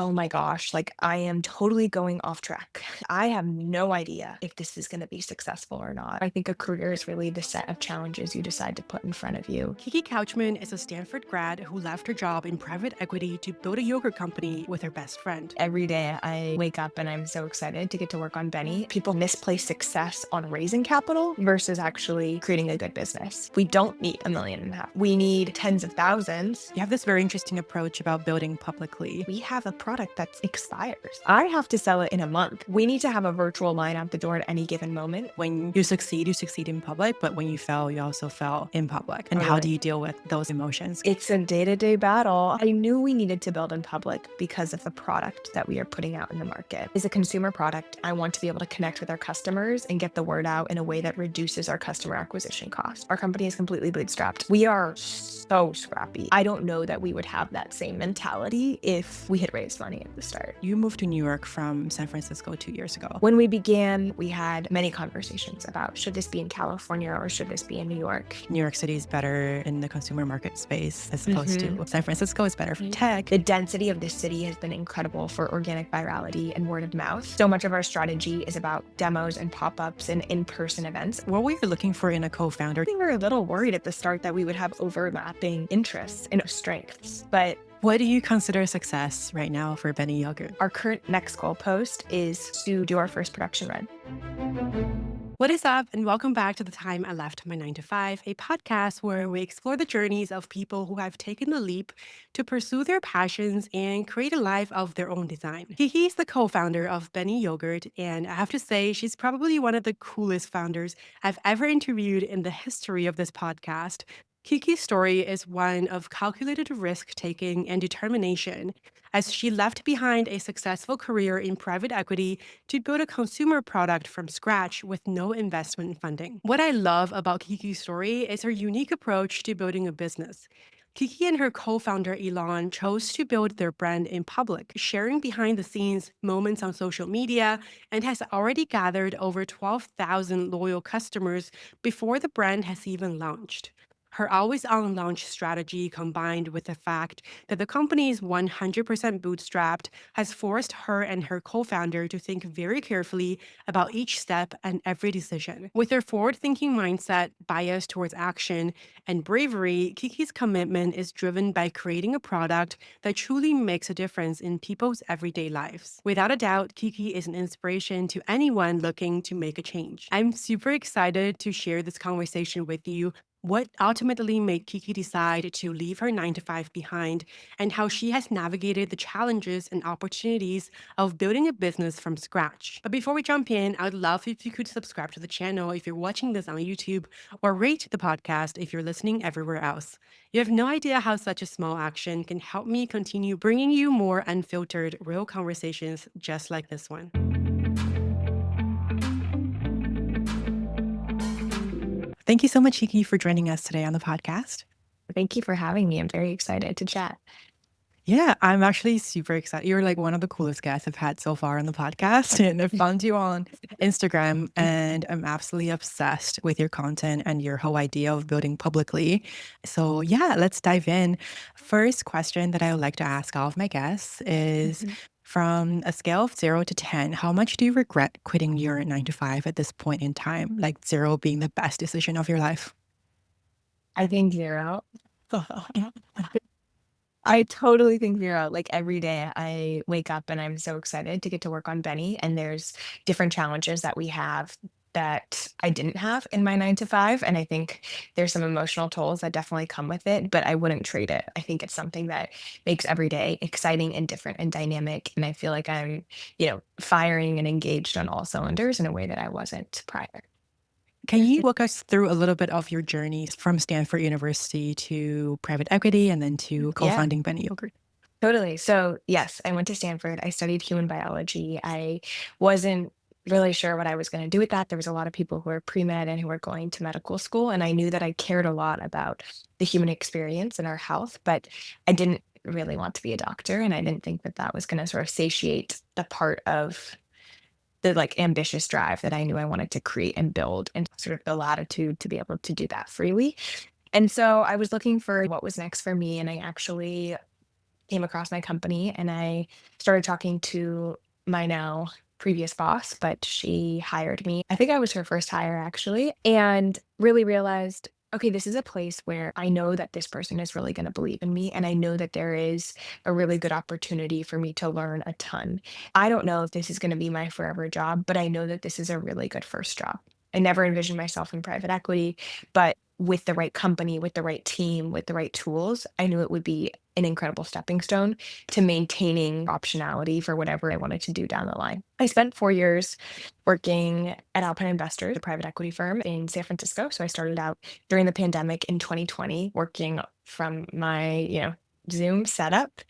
Oh my gosh, like I am totally going off track. I have no idea if this is going to be successful or not. I think a career is really the set of challenges you decide to put in front of you. Kiki Couchman is a Stanford grad who left her job in private equity to build a yogurt company with her best friend. Every day I wake up and I'm so excited to get to work on Beny. People misplace success on raising capital versus actually creating a good business. We don't need 1.5 million. We need tens of thousands. You have this very interesting approach about building publicly. We have a product that expires. I have to sell it in a month. We need to have a virtual line out the door at any given moment. When you succeed in public, but when you fail, you also fail in public. And how do you deal with those emotions? It's a day-to-day battle. I knew we needed to build in public because of the product that we are putting out in the market. It's a consumer product. I want to be able to connect with our customers and get the word out in a way that reduces our customer acquisition cost. Our company is completely bootstrapped. We are so scrappy. I don't know that we would have that same mentality if we had raised money at the start. You moved to New York from San Francisco 2 years ago. When we began, we had many conversations about should this be in California or should this be in New York? New York City is better in the consumer market space as opposed to San Francisco is better for tech. The density of the city has been incredible for organic virality and word of mouth. So much of our strategy is about demos and pop-ups and in-person events. What were you looking for in a co-founder? We were a little worried at the start that we would have overlapping interests and strengths, but what do you consider success right now for Beny Yogurt? our current next goal post is to do our first production run. What is up, and welcome back to The Time I Left My 9 to 5, a podcast where we explore the journeys of people who have taken the leap to pursue their passions and create a life of their own design. Kiki is the co-founder of Beny Yogurt, and I have to say she's probably one of the coolest founders I've ever interviewed in the history of this podcast. Kiki's story is one of calculated risk-taking and determination as she left behind a successful career in private equity to build a consumer product from scratch with no investment funding. What I love about Kiki's story is her unique approach to building a business. Kiki and her co-founder Elon chose to build their brand in public, sharing behind-the-scenes moments on social media, and has already gathered over 12,000 loyal customers before the brand has even launched. Her always-on launch strategy, combined with the fact that the company is 100% bootstrapped, has forced her and her co-founder to think very carefully about each step and every decision. With her forward-thinking mindset, bias towards action, and bravery, Kiki's commitment is driven by creating a product that truly makes a difference in people's everyday lives. Without a doubt, Kiki is an inspiration to anyone looking to make a change. I'm super excited to share this conversation with you. What ultimately made Kiki decide to leave her 9 to 5 behind, and how she has navigated the challenges and opportunities of building a business from scratch. But before we jump in, I would love if you could subscribe to the channel if you're watching this on YouTube, or rate the podcast if you're listening everywhere else. You have no idea how such a small action can help me continue bringing you more unfiltered, real conversations just like this one. Thank you so much, Kiki, for joining us today on the podcast. Thank you for having me. I'm very excited to chat. Yeah, I'm actually super excited. You're like one of the coolest guests I've had so far on the podcast. And I found you on Instagram, and I'm absolutely obsessed with your content and your whole idea of building publicly. So yeah, let's dive in. First question that I would like to ask all of my guests is, from a scale of 0 to 10, how much do you regret quitting your 9 to 5 at this point in time? Like 0 being the best decision of your life. I think 0. I totally think 0. Like every day I wake up and I'm so excited to get to work on Beny, and there's different challenges that we have that I didn't have in my 9 to 5. And I think there's some emotional tolls that definitely come with it, but I wouldn't trade it. I think it's something that makes every day exciting and different and dynamic. And I feel like I'm, firing and engaged on all cylinders in a way that I wasn't prior. Can you walk us through a little bit of your journey from Stanford University to private equity and then to co-founding Beny Yogurt? Totally. So yes, I went to Stanford. I studied human biology. I wasn't really sure what I was going to do with that. There was a lot of people who were pre-med and who were going to medical school. And I knew that I cared a lot about the human experience and our health, but I didn't really want to be a doctor. And I didn't think that that was going to sort of satiate the part of the ambitious drive that I knew I wanted to create and build, and sort of the latitude to be able to do that freely. And so I was looking for what was next for me. And I actually came across my company and I started talking to my now previous boss, but she hired me. I think I was her first hire actually, and really realized, okay, this is a place where I know that this person is really going to believe in me. And I know that there is a really good opportunity for me to learn a ton. I don't know if this is going to be my forever job, but I know that this is a really good first job. I never envisioned myself in private equity, but with the right company, with the right team, with the right tools, I knew it would be an incredible stepping stone to maintaining optionality for whatever I wanted to do down the line. I spent 4 years working at Alpine Investors, a private equity firm in San Francisco. So I started out during the pandemic in 2020, working from my, Zoom setup.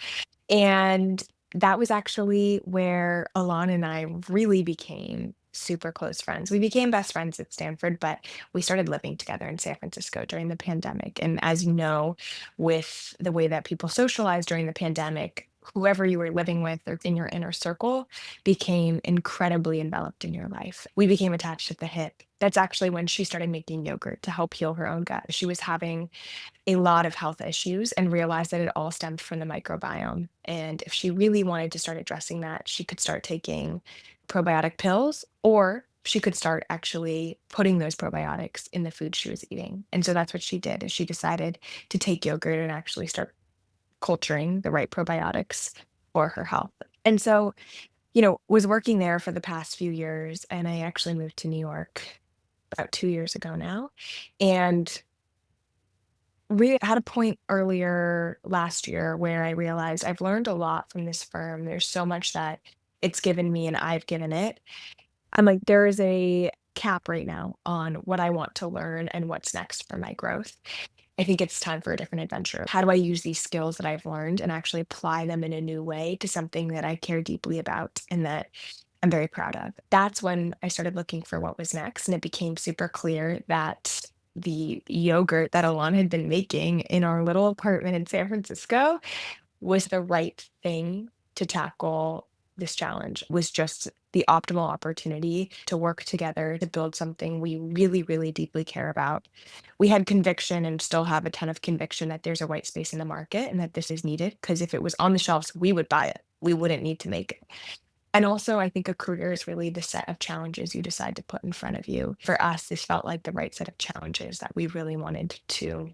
And that was actually where Alon and I really became super close friends. We became best friends at Stanford, but we started living together in San Francisco during the pandemic. And as you know, with the way that people socialized during the pandemic, whoever you were living with or in your inner circle became incredibly enveloped in your life. We became attached at the hip. That's actually when she started making yogurt to help heal her own gut. She was having a lot of health issues and realized that it all stemmed from the microbiome. And if she really wanted to start addressing that, she could start taking probiotic pills, or she could start actually putting those probiotics in the food she was eating. And so that's what she did, is she decided to take yogurt and actually start culturing the right probiotics for her health. And so, was working there for the past few years, and I actually moved to New York about 2 years ago now. And we had a point earlier last year where I realized I've learned a lot from this firm. There's so much that it's given me and I've given it. I'm like, there is a cap right now on what I want to learn and what's next for my growth. I think it's time for a different adventure. How do I use these skills that I've learned and actually apply them in a new way to something that I care deeply about and that I'm very proud of? That's when I started looking for what was next. And it became super clear that the yogurt that Alon had been making in our little apartment in San Francisco was the right thing to tackle this challenge, was just the optimal opportunity to work together to build something we really, really deeply care about. We had conviction and still have a ton of conviction that there's a white space in the market and that this is needed, because if it was on the shelves, we would buy it. We wouldn't need to make it. And also, I think a career is really the set of challenges you decide to put in front of you. For us, this felt like the right set of challenges that we really wanted to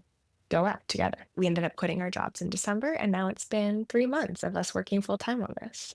go at together. We ended up quitting our jobs in December, and now it's been 3 months of us working full time on this.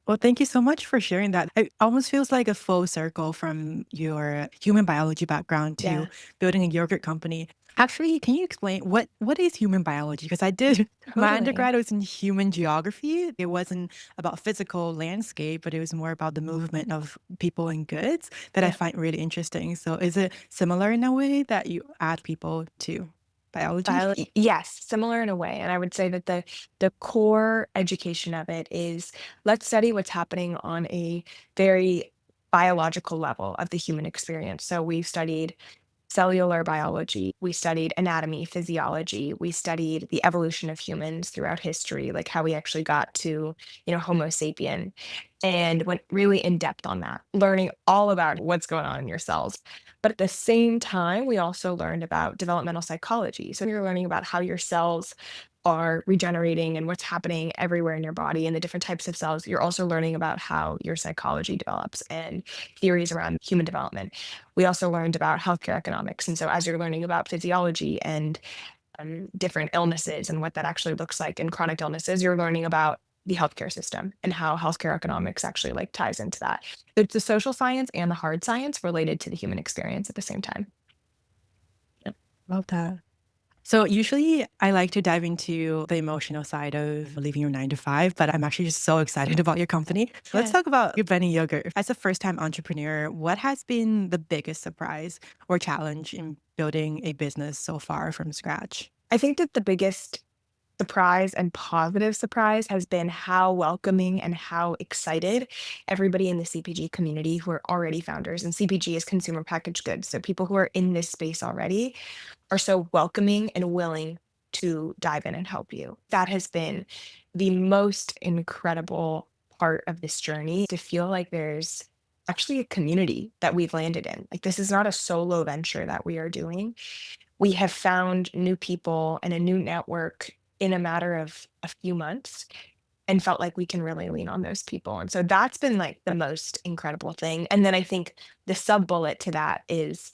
Well, thank you so much for sharing that. It almost feels like a full circle from your human biology background to Yeah, building a yogurt company. Actually, can you explain what is human biology? Because I did my totally. undergrad was in human geography. It wasn't about physical landscape, but it was more about the movement of people and goods that I Yeah. find really interesting. So is it similar in a way that you add people to biology? Yes, similar in a way. And I would say that the core education of it is, let's study what's happening on a very biological level of the human experience. So we've studied cellular biology. We studied anatomy, physiology. We studied the evolution of humans throughout history, like how we actually got to, Homo sapien, and went really in depth on that, learning all about what's going on in your cells. But at the same time, we also learned about developmental psychology. So you're learning about how your cells are regenerating and what's happening everywhere in your body and the different types of cells. You're also learning about how your psychology develops and theories around human development. We also learned about healthcare economics. And so, as you're learning about physiology and different illnesses and what that actually looks like in chronic illnesses, you're learning about the healthcare system and how healthcare economics actually like ties into that. It's the social science and the hard science related to the human experience at the same time. Yep. Love that. So usually I like to dive into the emotional side of leaving your 9 to 5, but I'm actually just so excited about your company. Let's Yeah. talk about your Beny Yogurt. As a first-time entrepreneur, what has been the biggest surprise or challenge in building a business so far from scratch? I think that the biggest surprise and positive surprise has been how welcoming and how excited everybody in the CPG community who are already founders, and CPG is consumer packaged goods. So people who are in this space already are so welcoming and willing to dive in and help you. That has been the most incredible part of this journey, to feel like there's actually a community that we've landed in. Like, this is not a solo venture that we are doing. We have found new people and a new network in a matter of a few months and felt like we can really lean on those people. And so that's been like the most incredible thing. And then I think the sub bullet to that is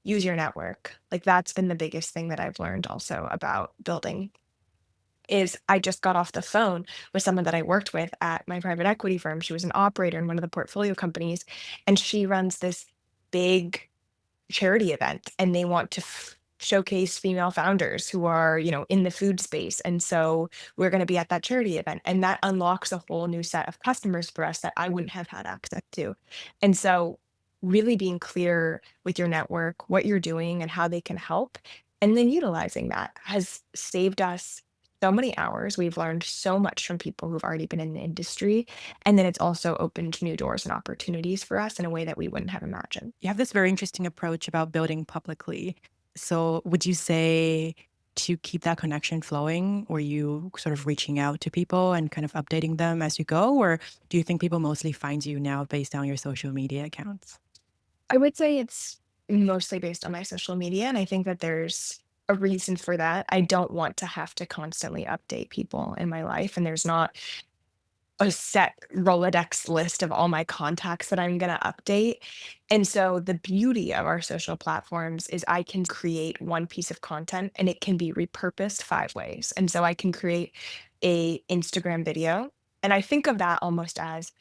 use your network. Like that's been the biggest thing that I've learned also about building is I just got off the phone with someone that I worked with at my private equity firm. She was an operator in one of the portfolio companies, and she runs this big charity event, and they want to showcase female founders who are, in the food space. And so we're going to be at that charity event, and that unlocks a whole new set of customers for us that I wouldn't have had access to. And so really being clear with your network, what you're doing and how they can help, and then utilizing that has saved us so many hours. We've learned so much from people who've already been in the industry. And then it's also opened new doors and opportunities for us in a way that we wouldn't have imagined. You have this very interesting approach about building publicly. So, would you say to keep that connection flowing, were you sort of reaching out to people and kind of updating them as you go? Or do you think people mostly find you now based on your social media accounts? I would say it's mostly based on my social media, and I think that there's a reason for that. I don't want to have to constantly update people in my life, and there's not a set Rolodex list of all my contacts that I'm gonna update. And so the beauty of our social platforms is I can create one piece of content and it can be repurposed 5 ways. And so I can create a Instagram video, and I think of that almost as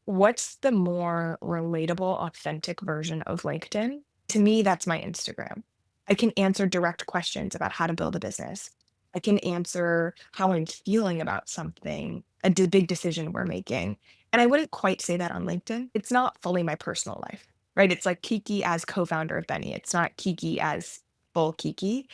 what's the more relatable, authentic version of LinkedIn? To me, that's my Instagram. I can answer direct questions about how to build a business. I can answer how I'm feeling about something, big decision we're making. And I wouldn't quite say that on LinkedIn. It's not fully my personal life, right? It's like Kiki as co founder of Beny. It's not Kiki as full Kiki.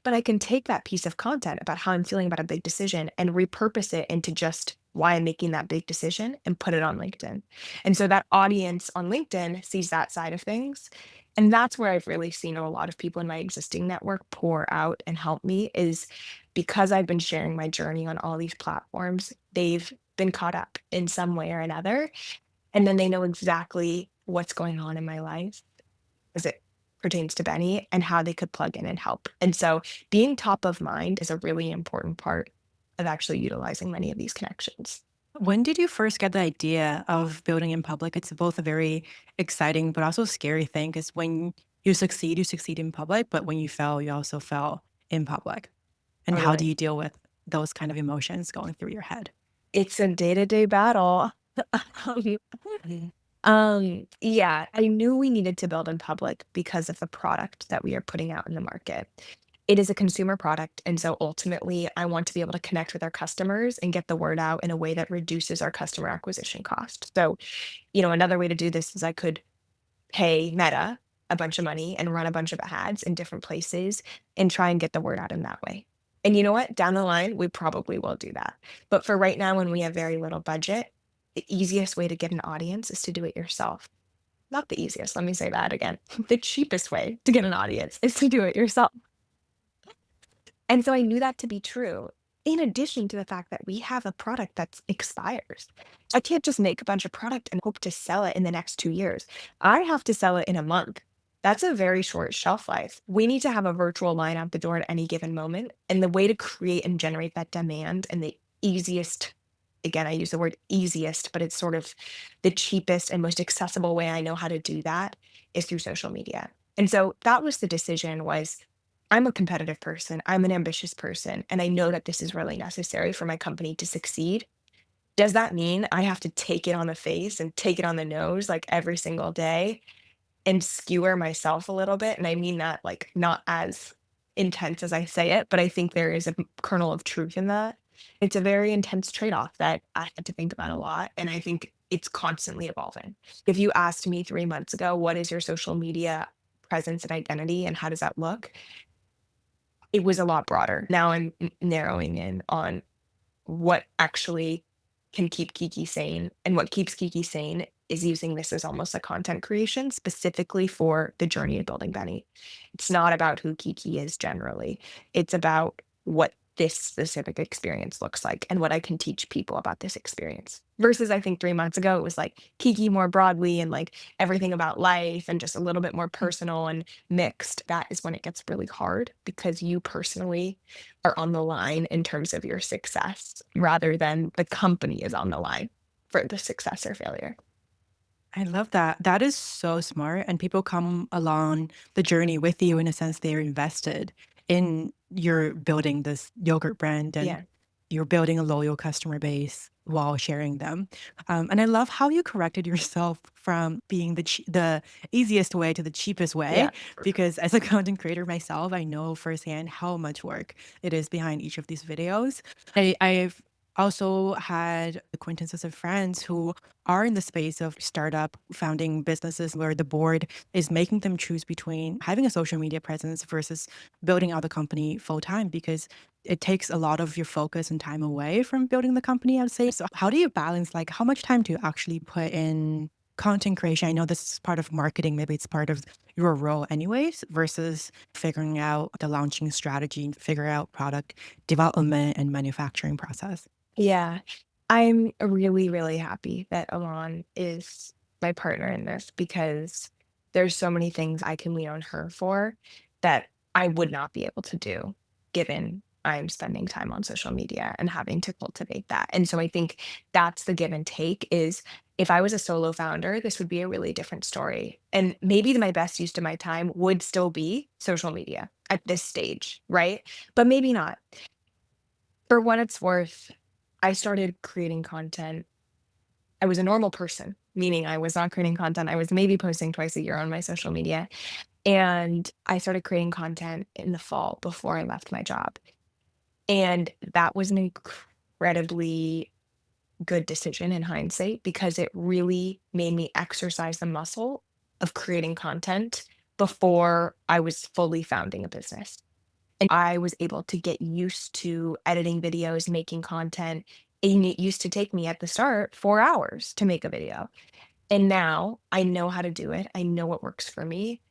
But I can take that piece of content about how I'm feeling about a big decision and repurpose it into just why I'm making that big decision and put it on LinkedIn. And so that audience on LinkedIn sees that side of things. And that's where I've really seen a lot of people in my existing network pour out and help me is because I've been sharing my journey on all these platforms, they've been caught up in some way or another. And then they know exactly what's going on in my life as it pertains to Benny and how they could plug in and help. And so being top of mind is a really important part of actually utilizing many of these connections. When did you first get the idea of building in public? It's both a very exciting but also scary thing because when you succeed in public, but when you fail, you also fail in public. And how do Totally. you deal with those kind of emotions going through your head? It's a day-to-day battle. Yeah, I knew we needed to build in public because of the product that we are putting out in the market. It is a consumer product, and so ultimately, I want to be able to connect with our customers and get the word out in a way that reduces our customer acquisition cost. So, another way to do this is I could pay Meta a bunch of money and run a bunch of ads in different places and try and get the word out in that way. And you know what? Down the line, we probably will do that. But for right now, when we have very little budget, the easiest way to get an audience is to do it yourself. Not the easiest, let me say that again. The cheapest way to get an audience is to do it yourself. And so I knew that to be true. In addition to the fact that we have a product that expires. I can't just make a bunch of product and hope to sell it in the next 2 years. I have to sell it in a month. That's a very short shelf life. We need to have a virtual line out the door at any given moment. And the way to create and generate that demand and the easiest, again, I use the word easiest, but it's sort of the cheapest and most accessible way I know how to do that is through social media. And so that was the decision was I'm a competitive person. I'm an ambitious person, and I know that this is really necessary for my company to succeed. Does that mean I have to take it on the face and take it on the nose like every single day and skewer myself a little bit? And I mean that like not as intense as I say it, but I think there is a kernel of truth in that. It's a very intense trade-off that I had to think about a lot, and I think it's constantly evolving. If you asked me 3 months ago, "What is your social media presence and identity, and how does that look?" It was a lot broader. Now I'm narrowing in on what actually can keep Kiki sane, and what keeps Kiki sane is using this as almost a content creation specifically for the journey of building Benny. It's not about who Kiki is generally. It's about what this specific experience looks like and what I can teach people about this experience. Versus I think 3 months ago, it was like Kiki more broadly and like everything about life and just a little bit more personal and mixed. That is when it gets really hard because you personally are on the line in terms of your success rather than the company is on the line for the success or failure. I love that. That is so smart. And people come along the journey with you in a sense they're invested in your building this yogurt brand and Yeah. you're building a loyal customer base while sharing them. And I love how you corrected yourself from being the easiest way to the cheapest way, Yeah. because as a content creator myself, I know firsthand how much work it is behind each of these videos. I've also had acquaintances of friends who are in the space of startup founding businesses where the board is making them choose between having a social media presence versus building out the company full time because it takes a lot of your focus and time away from building the company, I'd say. So how do you balance like how much time do you actually put in content creation? I know this is part of marketing, maybe it's part of your role anyways, versus figuring out the launching strategy, figure out product development and manufacturing process. Yeah. I'm really, really happy that Alon is my partner in this because there's so many things I can lean on her for that I would not be able to do given I'm spending time on social media and having to cultivate that. And so I think that's the give and take is if I was a solo founder, this would be a really different story. And maybe my best use of my time would still be social media at this stage, right? But maybe not. For what it's worth, I started creating content. I was a normal person, meaning I was not creating content. I was maybe posting twice a year on my social media. And I started creating content in the fall before I left my job. And that was an incredibly good decision in hindsight because it really made me exercise the muscle of creating content before I was fully founding a business. And I was able to get used to editing videos, making content. And it used to take me at the start 4 hours to make a video. And now I know how to do it. I know what works for me.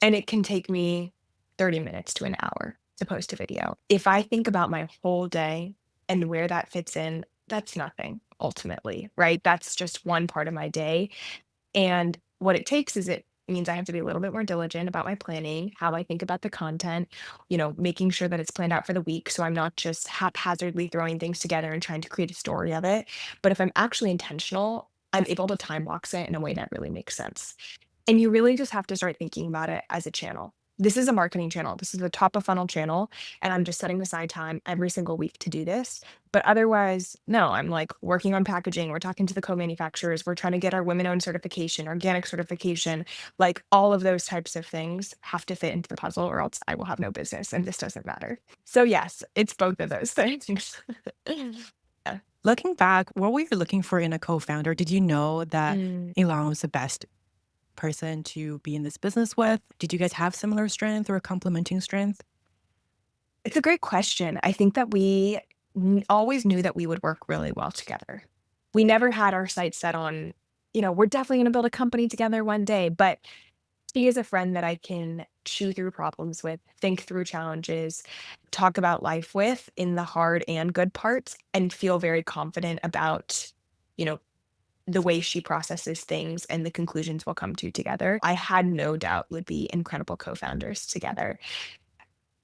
And it can take me 30 minutes to an hour to post a video. If I think about my whole day and where that fits in, that's nothing ultimately, right? That's just one part of my day. And what it takes is it means I have to be a little bit more diligent about my planning, how I think about the content, making sure that it's planned out for the week. So I'm not just haphazardly throwing things together and trying to create a story of it. But if I'm actually intentional, I'm able to time box it in a way that really makes sense. And you really just have to start thinking about it as a channel. This is a marketing channel. This is a top of funnel channel. And I'm just setting aside time every single week to do this. But otherwise, no, I'm like working on packaging. We're talking to the co manufacturers. We're trying to get our women owned certification, organic certification. Like all of those types of things have to fit into the puzzle or else I will have no business. And this doesn't matter. So, yes, it's both of those things. Yeah. Looking back, what were you looking for in a co-founder? Did you know that Mm. Elon was the best person to be in this business with? Did you guys have similar strength or complementing strength? It's a great question. I think that we always knew that we would work really well together. We never had our sights set on, we're definitely going to build a company together one day. But she is a friend that I can chew through problems with, think through challenges, talk about life with in the hard and good parts, and feel very confident about, you know, the way she processes things and the conclusions we'll come to together. I had no doubt would be incredible co founders together.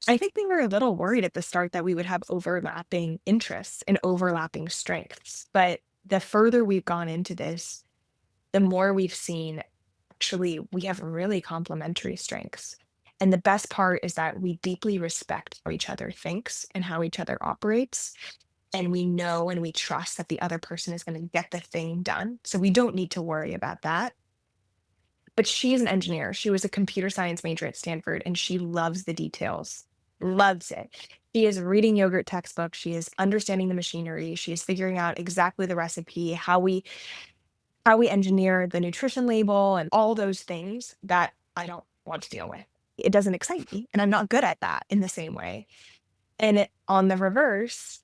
I think we were a little worried at the start that we would have overlapping interests and overlapping strengths. But the further we've gone into this, the more we've seen actually we have really complementary strengths. And the best part is that we deeply respect how each other thinks and how each other operates. And we know and we trust that the other person is going to get the thing done. So we don't need to worry about that. But she's an engineer. She was a computer science major at Stanford and she loves the details, loves it. She is reading yogurt textbooks. She is understanding the machinery. She is figuring out exactly the recipe, how we engineer the nutrition label and all those things that I don't want to deal with. It doesn't excite me. And I'm not good at that in the same way. And on the reverse,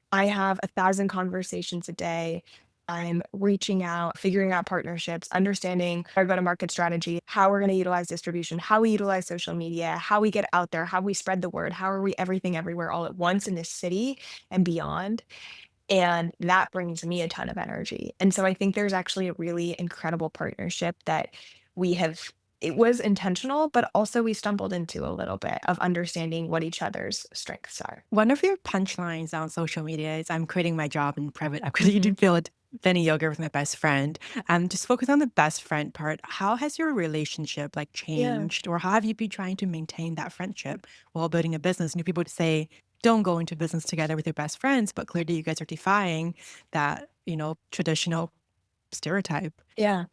I have 1,000 conversations a day I'm reaching out, figuring out partnerships, understanding our go to market strategy, how we're going to utilize distribution, how we utilize social media, how we get out there, how we spread the word, how are we everything everywhere all at once in this city and beyond. And that brings me a ton of energy. And so I think there's actually a really incredible partnership that we have. It was intentional, but also we stumbled into a little bit of understanding what each other's strengths are. One of your punchlines on social media is I'm quitting my job in private equity to Mhm. build Beny Yogurt with my best friend. Just focus on the best friend part. How has your relationship like Yeah. changed, or how have you been trying to maintain that friendship while building a business? New people would say, don't go into business together with your best friends, but clearly you guys are defying that, traditional stereotype. Yeah.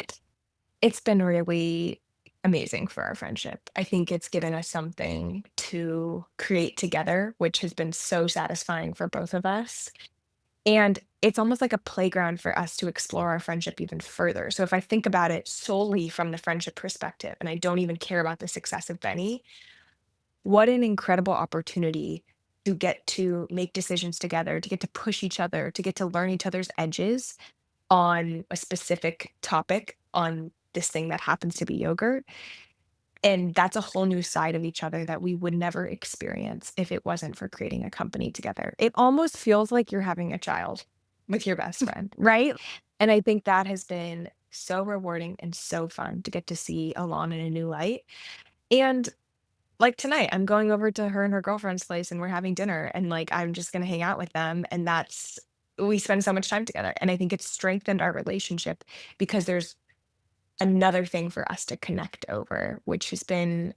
It's been really amazing for our friendship. I think it's given us something to create together, which has been so satisfying for both of us. And it's almost like a playground for us to explore our friendship even further. So if I think about it solely from the friendship perspective, and I don't even care about the success of Benny, what an incredible opportunity to get to make decisions together, to get to push each other, to get to learn each other's edges on a specific topic on this thing that happens to be yogurt. And that's a whole new side of each other that we would never experience if it wasn't for creating a company together. It almost feels like you're having a child with your best friend, right? And I think that has been so rewarding and so fun to get to see Alon in a new light. And like tonight, I'm going over to her and her girlfriend's place and we're having dinner and like I'm just going to hang out with them. And that's, we spend so much time together. And I think it's strengthened our relationship because there's another thing for us to connect over, which has been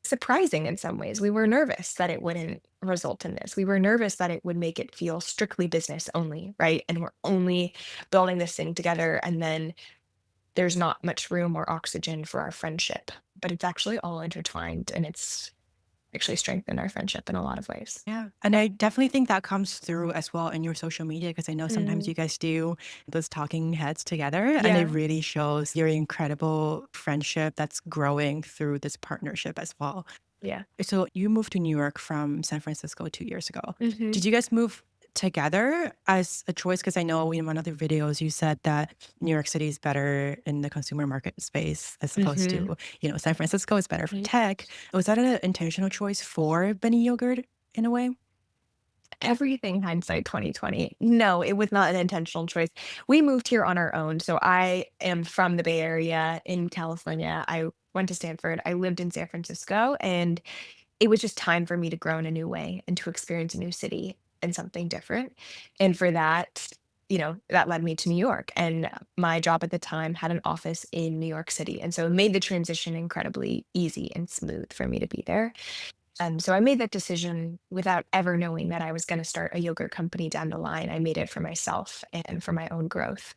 surprising in some ways. We were nervous that it wouldn't result in this. We were nervous that it would make it feel strictly business only, right? And we're only building this thing together. And then there's not much room or oxygen for our friendship. But it's actually all intertwined and it's actually strengthened our friendship in a lot of ways. Yeah. And I definitely think that comes through as well in your social media because I know sometimes Mm, you guys do those talking heads together and it yeah. really shows your incredible friendship that's growing through this partnership as well. Yeah. So you moved to New York from San Francisco 2 years ago. Hmm. Did you guys move together as a choice? Because I know in one of the videos you said that New York City is better in the consumer market space as opposed Hmm. to, San Francisco is better for tech. Was that an intentional choice for Benny Yogurt in a way? Everything hindsight 2020. No, it was not an intentional choice. We moved here on our own. So I am from the Bay Area in California. I went to Stanford. I lived in San Francisco, and it was just time for me to grow in a new way and to experience a new city and something different. And for that, that led me to New York. And my job at the time had an office in New York City. And so it made the transition incredibly easy and smooth for me to be there. So I made that decision without ever knowing that I was going to start a yogurt company down the line. I made it for myself and for my own growth.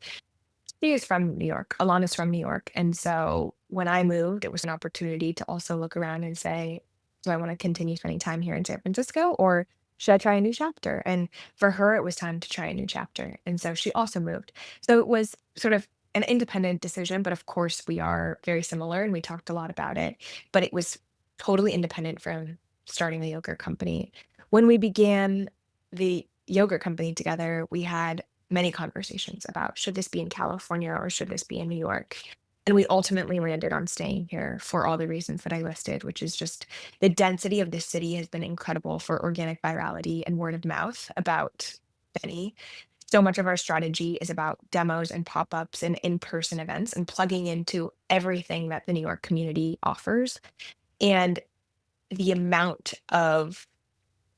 She is from New York. Alana's from New York. And so when I moved, it was an opportunity to also look around and say, do I want to continue spending time here in San Francisco or should I try a new chapter? And for her, it was time to try a new chapter. And so she also moved. So it was sort of an independent decision, but of course, we are very similar and we talked a lot about it. But it was totally independent from starting the yogurt company. When we began the yogurt company together, we had many conversations about should this be in California or should this be in New York? And we ultimately landed on staying here for all the reasons that I listed, which is just the density of this city has been incredible for organic virality and word of mouth about Benny. So much of our strategy is about demos and pop ups and in person events and plugging into everything that the New York community offers. And the amount of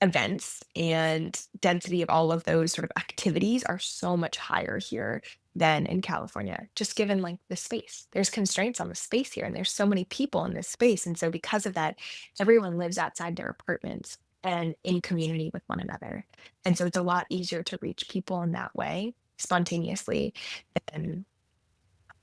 events and density of all of those sort of activities are so much higher here than in California, just given like the space. There's constraints on the space here, and there's so many people in this space. And so, because of that, everyone lives outside their apartments and in community with one another. And so, it's a lot easier to reach people in that way spontaneously than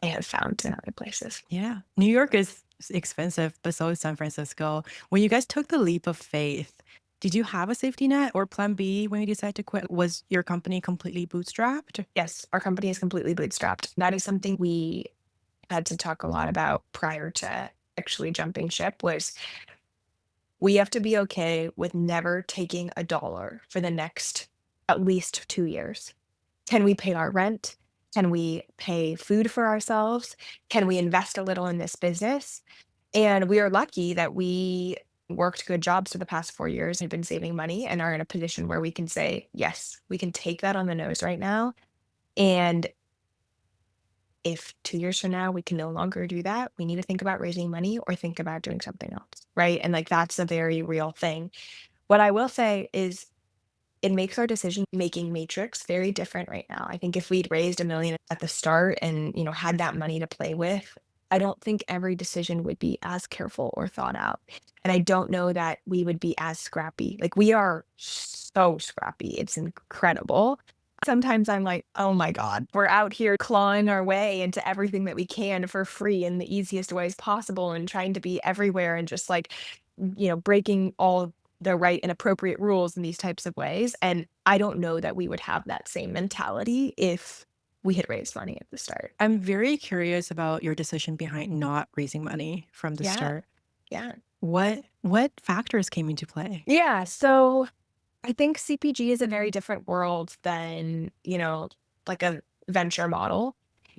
I have found in other places. Yeah. New York is expensive, but so is San Francisco. When you guys took the leap of faith, did you have a safety net or plan B when you decided to quit? Was your company completely bootstrapped? Yes, our company is completely bootstrapped. That is something we had to talk a lot about prior to actually jumping ship was we have to be okay with never taking a dollar for the next at least 2 years. Can we pay our rent? Can we pay food for ourselves? Can we invest a little in this business? And we are lucky that we worked good jobs for the past 4 years, have been saving money, and are in a position where we can say, yes, we can take that on the nose right now. And if 2 years from now we can no longer do that, we need to think about raising money or think about doing something else. Right. And like that's a very real thing. What I will say is it makes our decision making matrix very different right now. I think if we'd raised 1 million at the start and, had that money to play with, I don't think every decision would be as careful or thought out. And I don't know that we would be as scrappy. Like we are so scrappy. It's incredible. Sometimes I'm like, oh my God, we're out here clawing our way into everything that we can for free in the easiest ways possible and trying to be everywhere and just like, breaking all the right and appropriate rules in these types of ways. And I don't know that we would have that same mentality if we had raised money at the start. I'm very curious about your decision behind not raising money from the Yeah. start. Yeah. What factors came into play? Yeah. So I think CPG is a very different world than, like a venture model.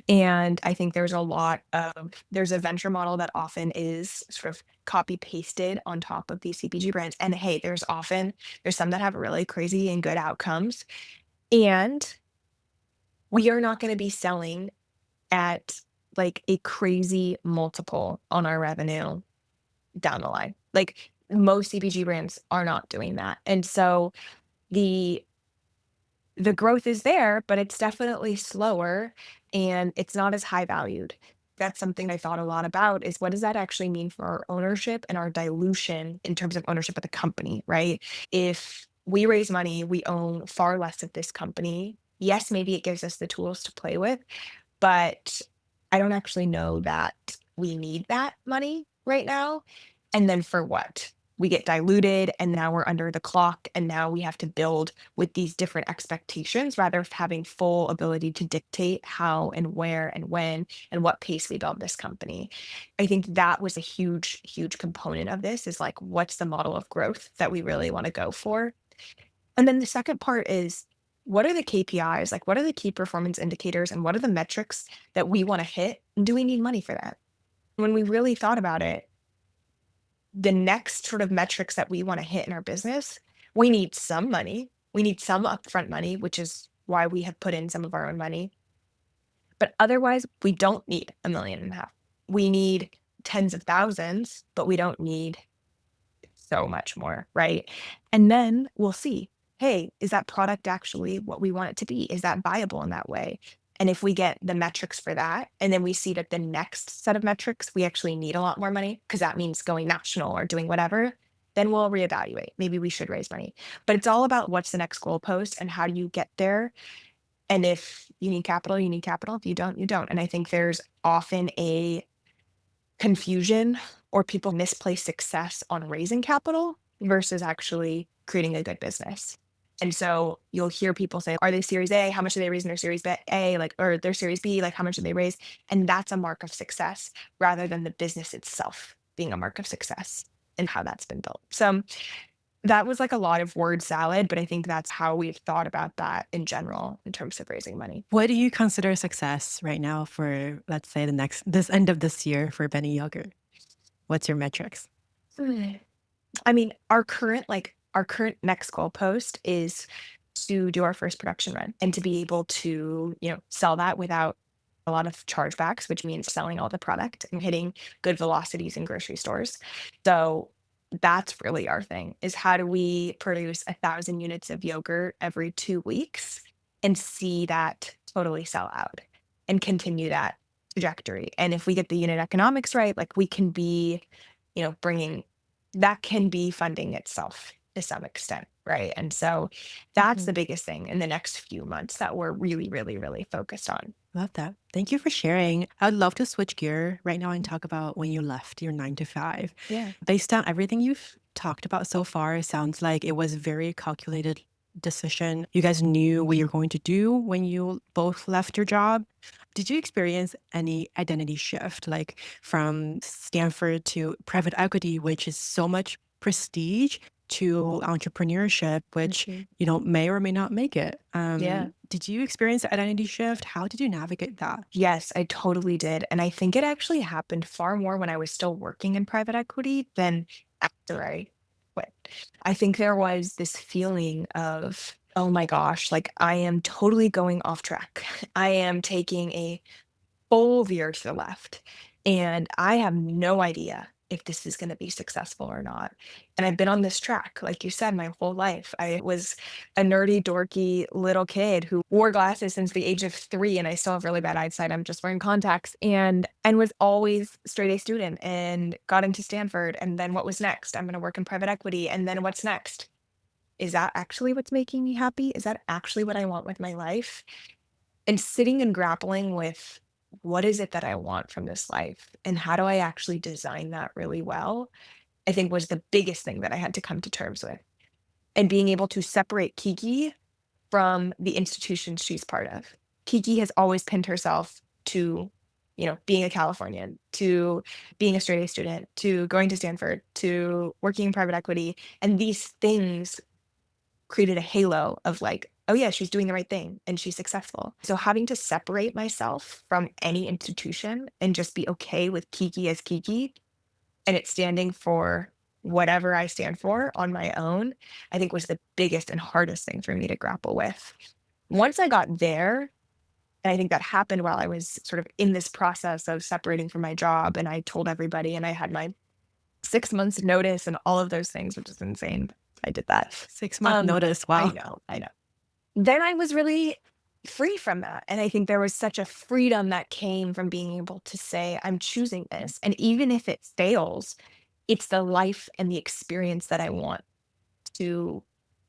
And I think there's a venture model that often is sort of copy pasted on top of these CPG brands. And hey, there's some that have really crazy and good outcomes. And we are not going to be selling at like a crazy multiple on our revenue down the line. Like most CPG brands are not doing that. And so the the growth is there, but it's definitely slower and it's not as high valued. That's something I thought a lot about is what does that actually mean for our ownership and our dilution in terms of ownership of the company, right? If we raise money, we own far less of this company. Yes, maybe it gives us the tools to play with, but I don't actually know that we need that money right now. And then for what? We get diluted and now we're under the clock and now we have to build with these different expectations rather of having full ability to dictate how and where and when and what pace we build this company. I think that was a huge, huge component of this is like, what's the model of growth that we really want to go for? And then the second part is what are the KPIs? Like, what are the key performance indicators and what are the metrics that we want to hit? And do we need money for that? When we really thought about it, the next sort of metrics that we want to hit in our business, we need some money. We need some upfront money, which is why we have put in some of our own money. But otherwise, we don't need 1.5 million. We need tens of thousands, but we don't need so much more, right? And then we'll see, hey, is that product actually what we want it to be? Is that viable in that way? And if we get the metrics for that, and then we see that the next set of metrics, we actually need a lot more money because that means going national or doing whatever, then we'll reevaluate. Maybe we should raise money. But it's all about what's the next goalpost and how do you get there. And if you need capital, you need capital. If you don't, you don't. And I think there's often a confusion or people misplace success on raising capital versus actually creating a good business. And so you'll hear people say, are they Series A? How much do they raise in their Series A? Like, or their Series B, like how much do they raise? And that's a mark of success rather than the business itself being a mark of success and how that's been built. So that was like a lot of word salad, but I think that's how we've thought about that in general in terms of raising money. What do you consider success right now for, let's say, this end of this year for Beny Yogurt? What's your metrics? I mean, our current next goalpost is to do our first production run and to be able to, sell that without a lot of chargebacks, which means selling all the product and hitting good velocities in grocery stores. So that's really our thing is how do we produce 1,000 units of yogurt every 2 weeks and see that totally sell out and continue that trajectory. And if we get the unit economics right, like we can be, bringing that can be funding itself to some extent, right? And so that's the Mhm. biggest thing in the next few months that we're really, really, really focused on. Love that. Thank you for sharing. I'd love to switch gear right now and talk about when you left your 9 to 5. Yeah. Based on everything you've talked about so far, it sounds like it was a very calculated decision. You guys knew what you're going to do when you both left your job. Did you experience any identity shift, like from Stanford to private equity, which is so much prestige? to entrepreneurship, which, Mhm. may or may not make it. Yeah. Did you experience the identity shift? How did you navigate that? Yes, I totally did. And I think it actually happened far more when I was still working in private equity than after I quit. I think there was this feeling of, oh my gosh, like I am totally going off track. I am taking a full veer to the left. And I have no idea if this is going to be successful or not. And I've been on this track, like you said, my whole life. I was a nerdy, dorky little kid who wore glasses since the age of 3, and I still have really bad eyesight. I'm just wearing contacts, and was always straight A student and got into Stanford. And then what was next? I'm going to work in private equity. And then what's next? Is that actually what's making me happy? Is that actually what I want with my life? And sitting and grappling with what is it that I want from this life and how do I actually design that really well, I think was the biggest thing that I had to come to terms with. And being able to separate Kiki from the institutions she's part of. Kiki has always pinned herself to, being a Californian, to being a straight A student, to going to Stanford, to working in private equity. And these things created a halo of like, oh yeah, she's doing the right thing and she's successful. So having to separate myself from any institution and just be okay with Kiki as Kiki and it standing for whatever I stand for on my own, I think was the biggest and hardest thing for me to grapple with. Once I got there, and I think that happened while I was sort of in this process of separating from my job, and I told everybody, and I had my 6 months notice and all of those things, which is insane. I did that. 6 month notice. I Wow. know, I know. Then I was really free from that, and I think there was such a freedom that came from being able to say, "I'm choosing this," and even if it fails, it's the life and the experience that I want to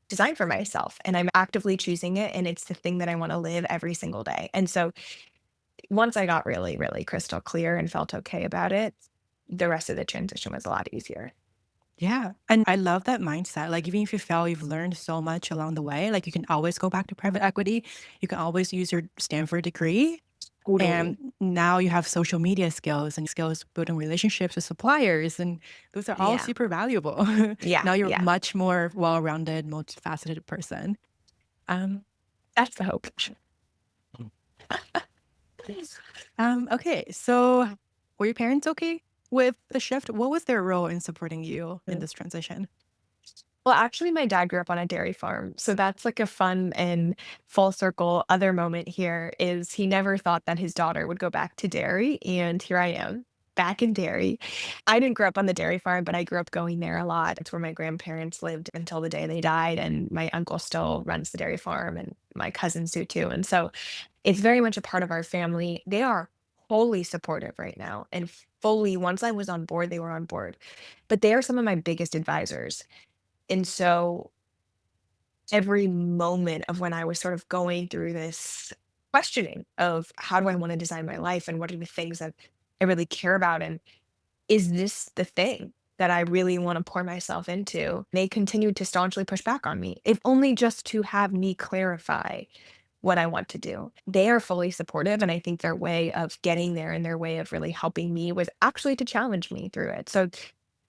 design for myself, and I'm actively choosing it, and it's the thing that I wanna live every single day, and so once I got really, really crystal clear and felt okay about it, the rest of the transition was a lot easier. Yeah. And I love that mindset. Like, even if you fail, you've learned so much along the way. Like, you can always go back to private equity. You can always use your Stanford degree. And Totally. now you have social media skills and skills building relationships with suppliers. And those are all Yeah. super valuable. Yeah, Now you're yeah. much more well rounded, multifaceted person. Um, That's the hope. okay. So, were your parents okay with the shift? What was their role in supporting you in this transition? Well, actually, my dad grew up on a dairy farm, so that's like a fun and full circle other moment here is he never thought that his daughter would go back to dairy, and here I am, back in dairy. I didn't grow up on the dairy farm, but I grew up going there a lot. It's where my grandparents lived until the day they died, and my uncle still runs the dairy farm, and my cousins do too, and so it's very much a part of our family. They are wholly supportive right now, and fully once I was on board, they were on board, but they are some of my biggest advisors. And so every moment of when I was sort of going through this questioning of how do I want to design my life and what are the things that I really care about and is this the thing that I really want to pour myself into? They continued to staunchly push back on me, if only just to have me clarify what I want to do. They are fully supportive. And I think their way of getting there and their way of really helping me was actually to challenge me through it. So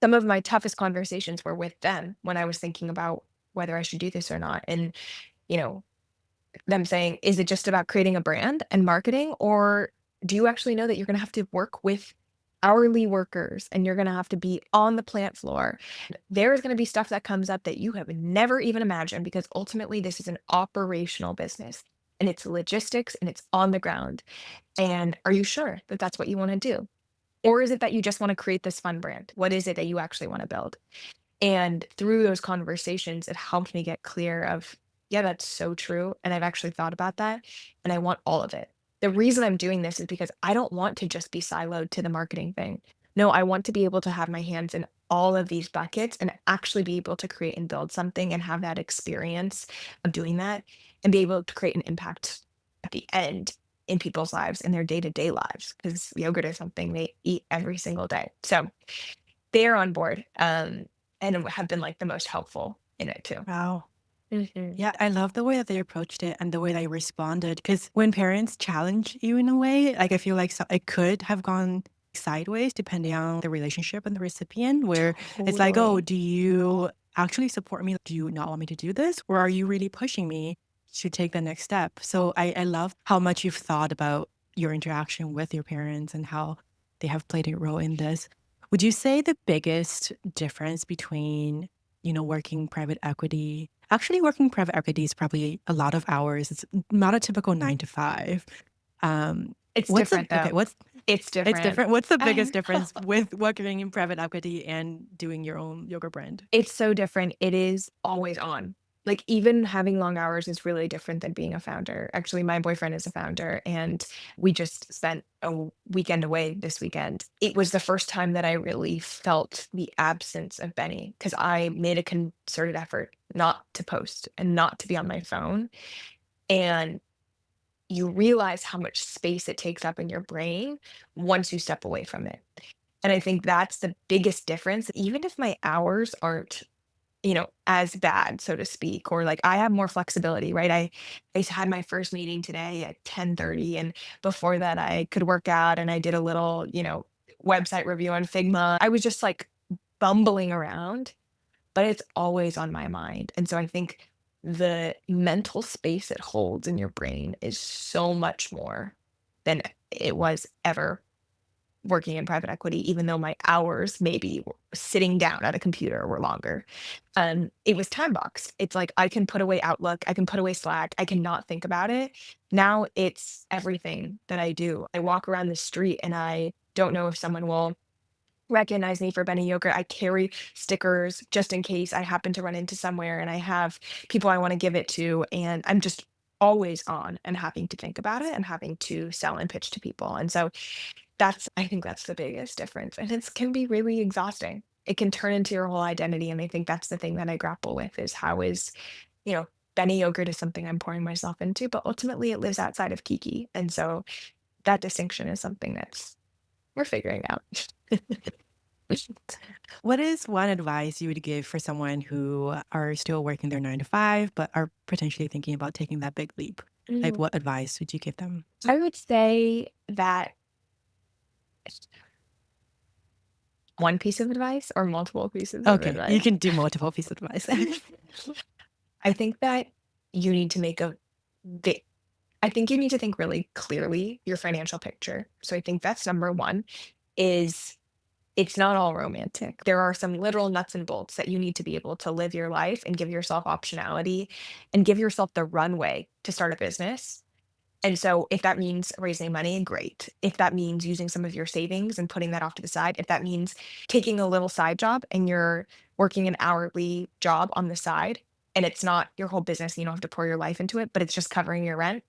some of my toughest conversations were with them when I was thinking about whether I should do this or not. And, you know, them saying, is it just about creating a brand and marketing? Or do you actually know that you're going to have to work with hourly workers and you're going to have to be on the plant floor? There is going to be stuff that comes up that you have never even imagined because ultimately this is an operational business and it's logistics and it's on the ground. And are you sure that that's what you want to do? Or is it that you just want to create this fun brand? What is it that you actually want to build? And through those conversations, it helped me get clear of, yeah, that's so true. And I've actually thought about that and I want all of it. The reason I'm doing this is because I don't want to just be siloed to the marketing thing. No, I want to be able to have my hands in all of these buckets and actually be able to create and build something and have that experience of doing that and be able to create an impact at the end in people's lives in their day-to-day lives because yogurt is something they eat every single day. So they're on board, and have been, like, the most helpful in it too. Wow. Mhm. Yeah, I love the way that they approached it and the way they responded. Because when parents challenge you in a way, like I feel like it could have gone sideways depending on the relationship and the recipient, where it's like, oh, Totally. do you actually support me? Do you not want me to do this? Or are you really pushing me to take the next step? So I love how much you've thought about your interaction with your parents and how they have played a role in this. Would you say the biggest difference between, working private equity, actually working private equity is probably a lot of hours. It's not a typical 9 to 5. Um, It's what's the different okay, though. what's It's it's different. different. What's the biggest difference with working in private equity and doing your own yoga brand? It's so different. It is always on. Like, even having long hours is really different than being a founder. Actually, my boyfriend is a founder, and we just spent a weekend away this weekend. It was the first time that I really felt the absence of Benny because I made a concerted effort not to post and not to be on my phone. And you realize how much space it takes up in your brain once you step away from it. And I think that's the biggest difference. Even if my hours aren't, as bad, so to speak, or like I have more flexibility, right? I had my first meeting today at 10:30, and before that I could work out and I did a little, website review on Figma. I was just like bumbling around, but it's always on my mind. And so I think the mental space it holds in your brain is so much more than it was ever working in private equity, even though my hours maybe sitting down at a computer were longer. It was time boxed. It's like I can put away Outlook, I can put away Slack, I cannot think about it. Now it's everything that I do. I walk around the street and I don't know if someone will recognize me for Beny Yogurt. I carry stickers just in case I happen to run into somewhere and I have people I want to give it to. And I'm just always on and having to think about it and having to sell and pitch to people. And so I think that's the biggest difference. And it can be really exhausting. It can turn into your whole identity. And I think that's the thing that I grapple with is you know, Beny Yogurt is something I'm pouring myself into, but ultimately it lives outside of Kiki. And so that distinction is something that's we're figuring out. What is one advice you would give for someone who are still working their 9 to 5, but are potentially thinking about taking that big leap? Like, Mm, what advice would you give them? I would say that one piece of advice or multiple pieces of Okay, you advice. can do multiple pieces of advice. I think that you need to make a vi- I think you need to think really clearly your financial picture. So I think that's number one is it's not all romantic. There are some literal nuts and bolts that you need to be able to live your life and give yourself optionality and give yourself the runway to start a business. And so if that means raising money, great. If that means using some of your savings and putting that off to the side, if that means taking a little side job and you're working an hourly job on the side and it's not your whole business, you don't have to pour your life into it, but it's just covering your rent.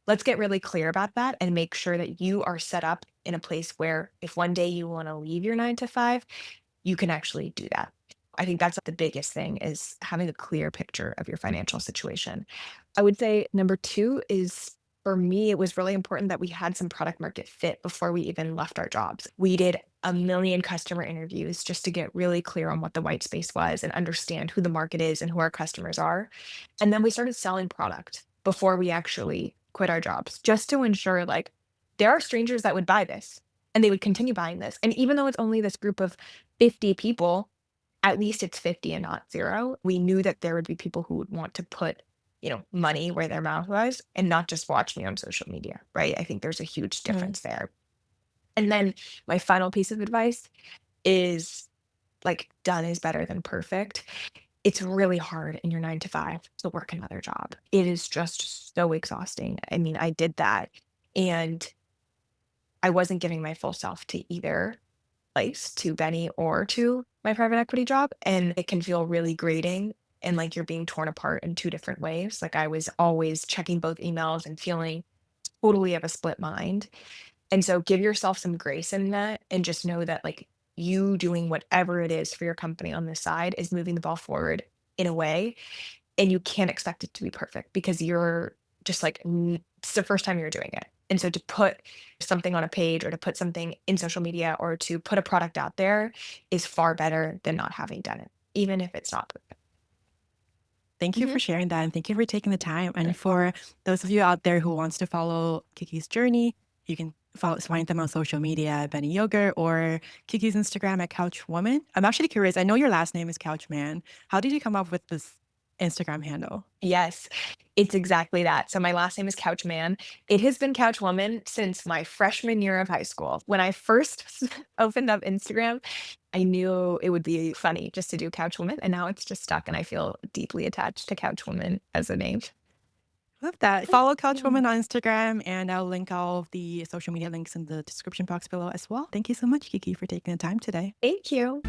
Let's get really clear about that and make sure that you are set up in a place where if one day you want to leave your 9 to 5, you can actually do that. I think that's the biggest thing is having a clear picture of your financial situation. I would say number 2 is for me, it was really important that we had some product market fit before we even left our jobs. We did a million customer interviews just to get really clear on what the white space was and understand who the market is and who our customers are. And then we started selling product before we actually quit our jobs, just to ensure like there are strangers that would buy this and they would continue buying this. And even though it's only this group of 50 people, at least it's 50 and not 0. We knew that there would be people who would want to put, money where their mouth was and not just watch me on social media, right? I think there's a huge Mm, difference there. And then my final piece of advice is like done is better than perfect. It's really hard in your 9 to 5 to work another job. It is just so exhausting. I mean, I did that and I wasn't giving my full self to either place, to Benny or to my private equity job. And it can feel really grating and like you're being torn apart in two different ways. Like I was always checking both emails and feeling totally of a split mind. And so give yourself some grace in that and just know that like you doing whatever it is for your company on the side is moving the ball forward in a way and you can't expect it to be perfect because you're just like it's the first time you're doing it. And so to put something on a page or to put something in social media or to put a product out there is far better than not having done it, even if it's not perfect. Thank you Mhm. for sharing that, and thank you for taking the time. And for those of you out there who wants to follow Kiki's journey, you can find them on social media, Beny Yogurt or Kiki's Instagram at Couchwoman. I'm actually curious. I know your last name is Couchman. How did you come up with this Instagram handle? Yes, it's exactly that. So my last name is Couchman. It has been Couchwoman since my freshman year of high school. When I first opened up Instagram, I knew it would be funny just to do Couchwoman, and now it's just stuck, and I feel deeply attached to Couchwoman as a name. Love that. Follow Yeah. Couchwoman on Instagram, and I'll link all of the social media links in the description box below as well. Thank you so much, Kiki, for taking the time today. Thank you.